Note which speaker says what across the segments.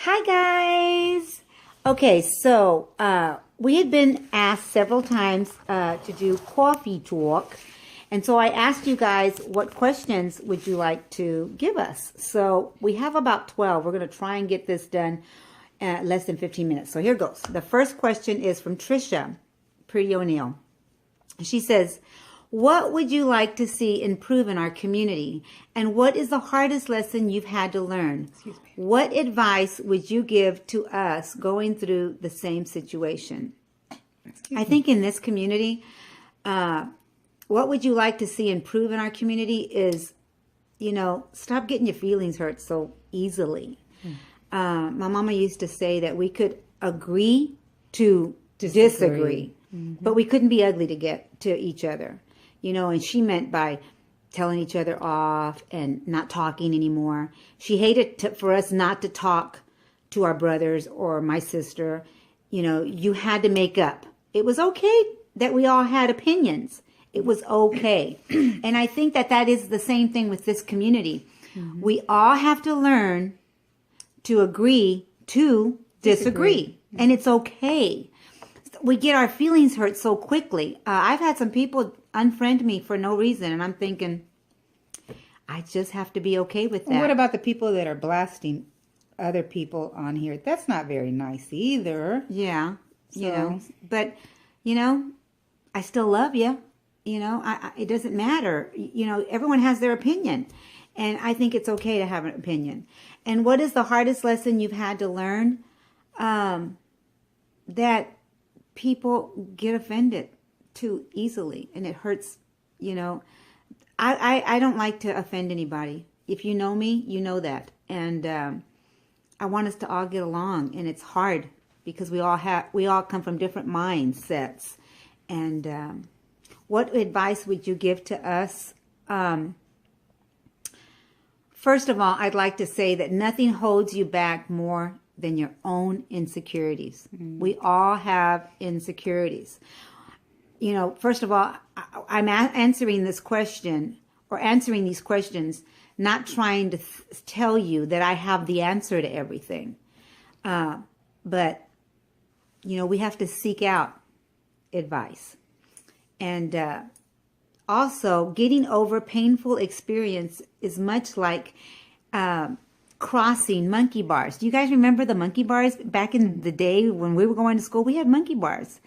Speaker 1: Hi, guys. Okay, so we had been asked several times to do coffee talk. And so I asked you guys, what questions would you like to give us? So we have about 12. We're going to try and get this done at less than 15 minutes. So here goes. The first question is from Trisha Pretty O'Neill. She says, what would you like to see improve in our community? And what is the hardest lesson you've had to learn? What advice would you give to us going through the same situation? I think in this community, what would you like to see improve in our community is, stop getting your feelings hurt so easily. My mama used to say that we could agree to disagree, but we couldn't be ugly to get to each other. And she meant by telling each other off and not talking anymore. She hated for us not to talk to our brothers or my sister. You had to make up. It was okay that we all had opinions. It was okay. And I think that is the same thing with this community. Mm-hmm. We all have to learn to agree to disagree. Mm-hmm. And it's okay. We get our feelings hurt so quickly. I've had some people unfriend me for no reason, and I'm thinking, I just have to be okay with that.
Speaker 2: What about the people that are blasting other people on here? That's not very nice either.
Speaker 1: Yeah, but I still love you. It doesn't matter. Everyone has their opinion, and I think it's okay to have an opinion. And what is the hardest lesson you've had to learn? That people get offended too easily, and it hurts. I don't like to offend anybody. If you know me, you know that, and I want us to all get along, and it's hard because we all come from different mindsets. And what advice would you give to us? First of all, I'd like to say that nothing holds you back more than your own insecurities. Mm-hmm. We all have insecurities. First of all, I'm answering this question or answering these questions, not trying to tell you that I have the answer to everything. But, we have to seek out advice. And also, getting over painful experience is much like crossing monkey bars. Do you guys remember the monkey bars back in the day when we were going to school? We had monkey bars.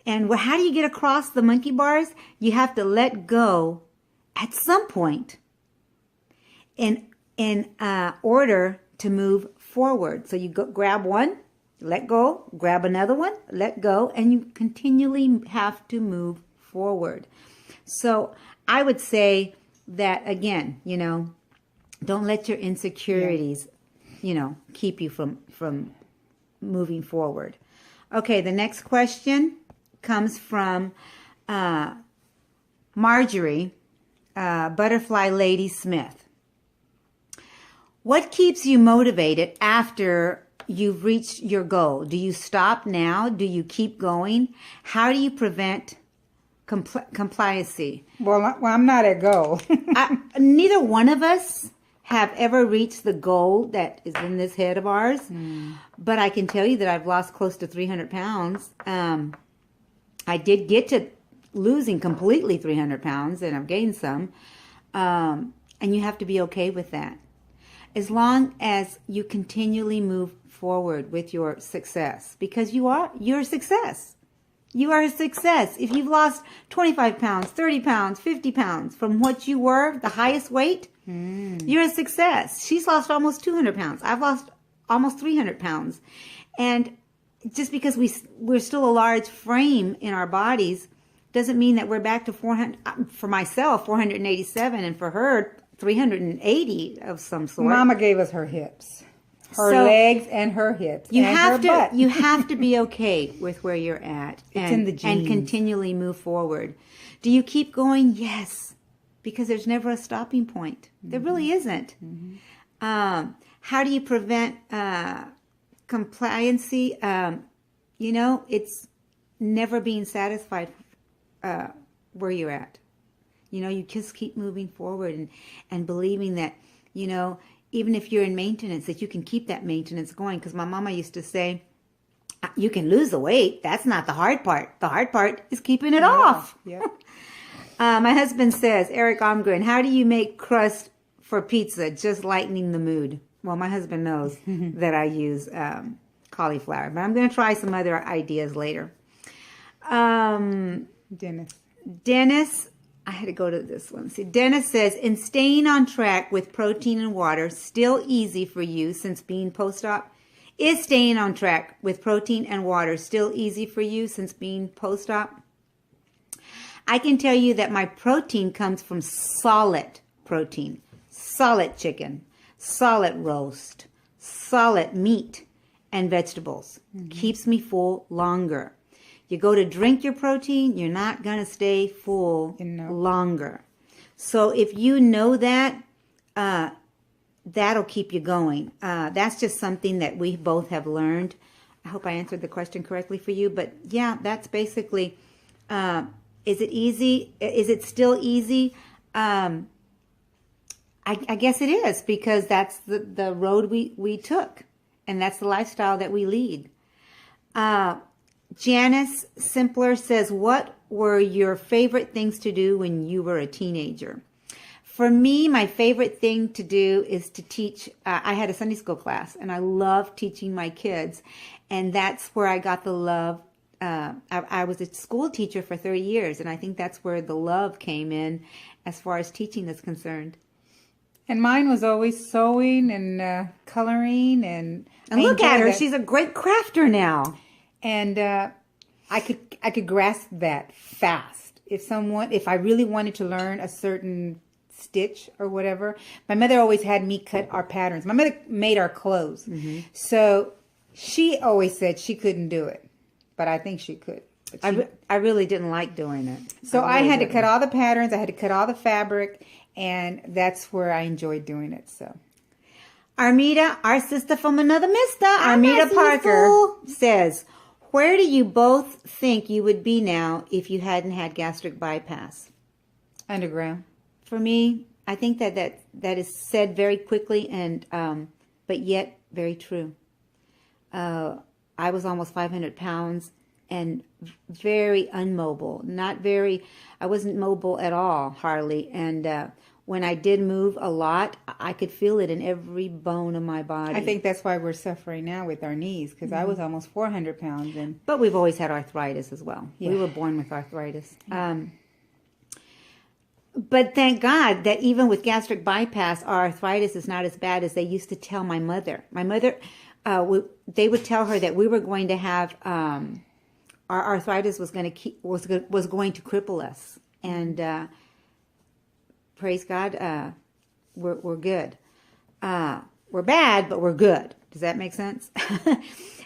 Speaker 1: And how do you get across the monkey bars? You have to let go at some point in order to move forward. So you grab one, let go, grab another one, let go, and you continually have to move forward. So I would say that, again, don't let your insecurities, keep you from moving forward. Okay, the next question comes from Marjorie, Butterfly Lady Smith. What keeps you motivated after you've reached your goal? Do you stop now? Do you keep going? How do you prevent compliancy?
Speaker 2: Well, I'm not at goal.
Speaker 1: Neither one of us have ever reached the goal that is in this head of ours. But I can tell you that I've lost close to 300 pounds. I did get to losing completely 300 pounds, and I've gained some. And you have to be okay with that. As long as you continually move forward with your success, because you're a success. You are a success. If you've lost 25 pounds, 30 pounds, 50 pounds from what you were, the highest weight, you're a success. She's lost almost 200 pounds. I've lost almost 300 pounds. And just because we're still a large frame in our bodies doesn't mean that we're back to 400. For myself, 487, and for her, 380 of some sort.
Speaker 2: Mama gave us her hips. Her legs and her hips.
Speaker 1: You
Speaker 2: and
Speaker 1: have
Speaker 2: her butt.
Speaker 1: You have to be okay with where you're at.
Speaker 2: It's in the genes.
Speaker 1: And continually move forward. Do you keep going? Yes. Because there's never a stopping point. Mm-hmm. There really isn't. Mm-hmm. How do you prevent compliancy? It's never being satisfied where you're at. You just keep moving forward and believing that, even if you're in maintenance, that you can keep that maintenance going. Because my mama used to say, you can lose the weight. That's not the hard part. The hard part is keeping it off.
Speaker 2: Yeah.
Speaker 1: My husband says, Eric Omgren, how do you make crust for pizza? Just lightening the mood. Well, my husband knows that I use cauliflower, but I'm going to try some other ideas later. Dennis, I had to go to this one. See, Dennis says, in staying on track with protein and water, still easy for you since being post-op? Is staying on track with protein and water still easy for you since being post-op? I can tell you that my protein comes from solid protein, solid chicken, solid roast, solid meat, and vegetables. Keeps me full longer. You go to drink your protein, you're not going to stay full longer. So if you know that, that'll keep you going. That's just something that we both have learned. I hope I answered the question correctly for you. But yeah, that's basically, is it easy? Is it still easy? I guess it is, because that's the road we took. And that's the lifestyle that we lead. Janice Simpler says, what were your favorite things to do when you were a teenager? For me, my favorite thing to do is to teach. I had a Sunday school class, and I love teaching my kids. And that's where I got the love. I was a school teacher for 30 years, and I think that's where the love came in as far as teaching is concerned.
Speaker 2: And mine was always sewing and coloring. And
Speaker 1: look at her. She's a great crafter now.
Speaker 2: And I could grasp that fast. If I really wanted to learn a certain stitch or whatever, my mother always had me cut our patterns. My mother made our clothes. So she always said she couldn't do it, but I think she could.
Speaker 1: I really didn't like doing it.
Speaker 2: So I had to cut all the patterns. I had to cut all the fabric, and that's where I enjoyed doing it. So
Speaker 1: Armida, our sister from another mister, Armida Parker, says, where do you both think you would be now if you hadn't had gastric bypass?
Speaker 2: Underground.
Speaker 1: For me, I think that is said very quickly, and but yet very true. I was almost 500 pounds and very unmobile. I wasn't mobile at all, hardly. And when I did move a lot, I could feel it in every bone of my body.
Speaker 2: I think that's why we're suffering now with our knees, because I was almost 400 pounds.
Speaker 1: But we've always had arthritis as well. Yeah. We were born with arthritis. But thank God that even with gastric bypass, our arthritis is not as bad as they used to tell my mother. My mother, they would tell her that we were going to have, our arthritis was going to cripple us. And praise God, we're good. We're bad, but we're good. Does that make sense?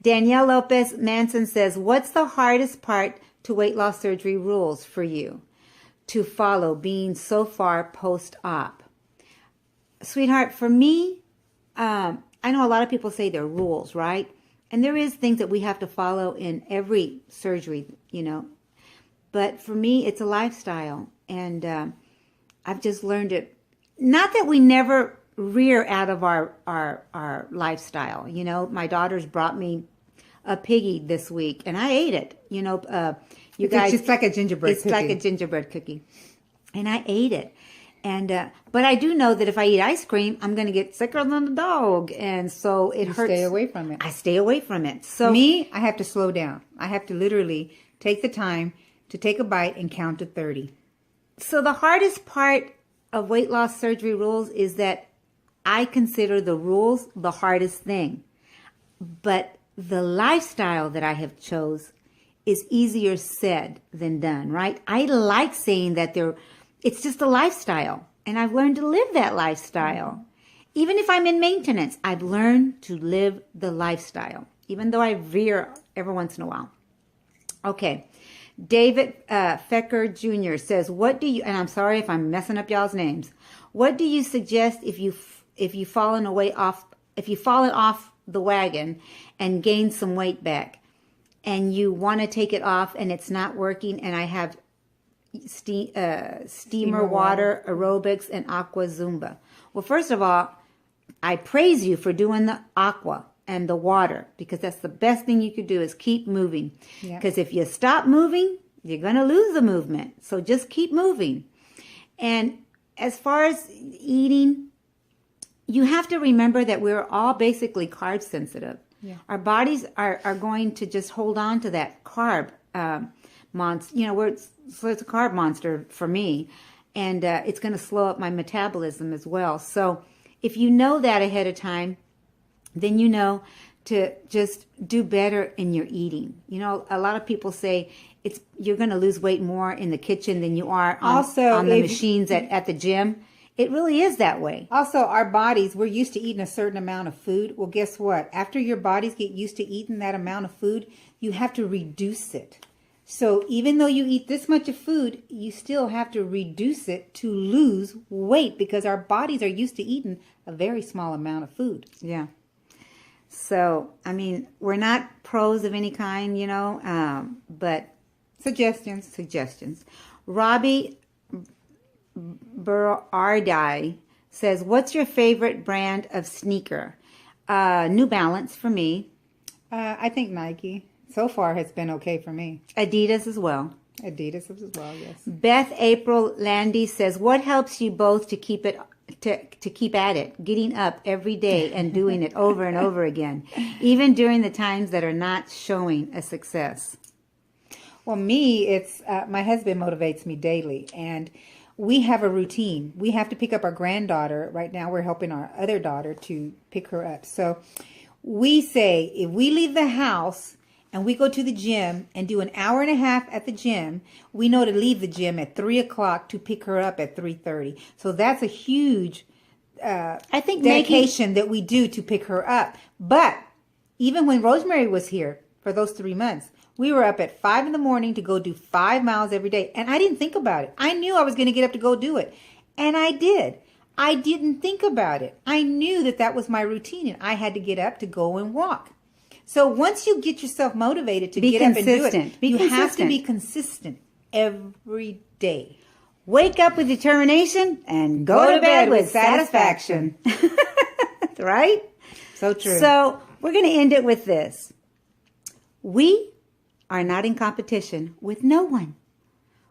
Speaker 1: Danielle Lopez Manson says, what's the hardest part to weight loss surgery rules for you to follow, being so far post-op? Sweetheart, for me, I know a lot of people say they're rules, right? And there is things that we have to follow in every surgery, But for me, it's a lifestyle. And I've just learned it. Not that we never rear out of our lifestyle. My daughters brought me a piggy this week, and I ate it. You guys,
Speaker 2: it's like a gingerbread cookie.
Speaker 1: It's like a gingerbread cookie. And I ate it. And but I do know that if I eat ice cream, I'm going to get sicker than a dog. And so it hurts.
Speaker 2: Stay away from it.
Speaker 1: I stay away from it. So
Speaker 2: me, I have to slow down. I have to literally take the time to take a bite and count to 30.
Speaker 1: So the hardest part of weight loss surgery rules is that I consider the rules the hardest thing. But the lifestyle that I have chose is easier said than done, right? I like saying that it's just a lifestyle, and I've learned to live that lifestyle. Even if I'm in maintenance, I've learned to live the lifestyle, even though I veer every once in a while. Okay. David Fecker Jr. says, and I'm sorry if I'm messing up y'all's names. What do you suggest if you've fallen off the wagon and gained some weight back, and you want to take it off and it's not working, and I have steamer water, aerobics, and aqua Zumba? Well, first of all, I praise you for doing the aqua and the water, because that's the best thing you could do is keep moving.
Speaker 2: Yeah.
Speaker 1: Because if you stop moving, you're going to lose the movement. So just keep moving. And as far as eating, you have to remember that we're all basically carb sensitive.
Speaker 2: Yeah.
Speaker 1: Our bodies are going to just hold on to that carb monster. You know, so it's a carb monster for me. And it's going to slow up my metabolism as well. So if you know that ahead of time, then you know to just do better in your eating. You know, a lot of people say you're going to lose weight more in the kitchen than you are on the machines at the gym. It really is that way.
Speaker 2: Also, our bodies, we're used to eating a certain amount of food. Well, guess what? After your bodies get used to eating that amount of food, you have to reduce it. So even though you eat this much of food, you still have to reduce it to lose weight, because our bodies are used to eating a very small amount of food.
Speaker 1: Yeah. So, I mean, we're not pros of any kind, you know, but suggestions. Robbie Berardi says, what's your favorite brand of sneaker? New Balance for me.
Speaker 2: I think Nike so far has been okay for me.
Speaker 1: Adidas as well.
Speaker 2: Adidas as well, yes.
Speaker 1: Beth April Landy says, what helps you both to keep at it, getting up every day and doing it over and over again, even during the times that are not showing a success?
Speaker 2: Well, me, it's my husband motivates me daily, and we have a routine. We have to pick up our granddaughter. Right now, we're helping our other daughter to pick her up. So we say, if we leave the house and we go to the gym and do an hour and a half at the gym, we know to leave the gym at 3 o'clock to pick her up at 3:30. So that's a huge
Speaker 1: I think
Speaker 2: dedication that we do to pick her up. But even when Rosemary was here for those 3 months, we were up at 5 in the morning to go do 5 miles every day. And I didn't think about it. I knew I was going to get up to go do it. And I did. I didn't think about it. I knew that that was my routine, and I had to get up to go and walk. So once you get yourself motivated to get up and do it, you have to be consistent every day.
Speaker 1: Wake up with determination and go to bed with satisfaction. Right?
Speaker 2: So true.
Speaker 1: So we're going to end it with this. We are not in competition with no one.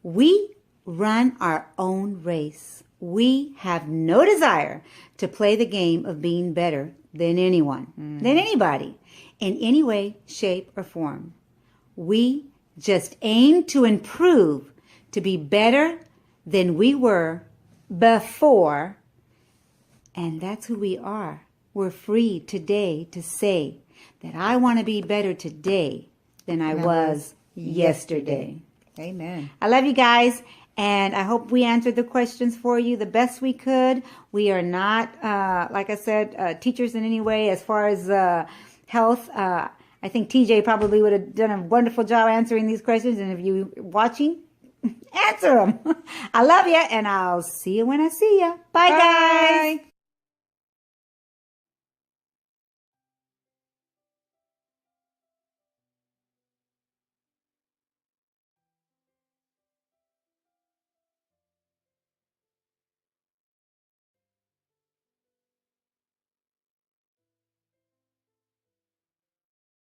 Speaker 1: We run our own race. We have no desire to play the game of being better than anyone, than anybody, in any way, shape, or form. We just aim to improve, to be better than we were before, and that's who we are. We're free today to say that I want to be better today than I was yesterday.
Speaker 2: Amen.
Speaker 1: I love you guys, and I hope we answered the questions for you the best we could. We are not, like I said, teachers in any way as far as health. I think TJ probably would have done a wonderful job answering these questions, and if you're watching, answer them. I love you, and I'll see you when I see you. Bye, guys.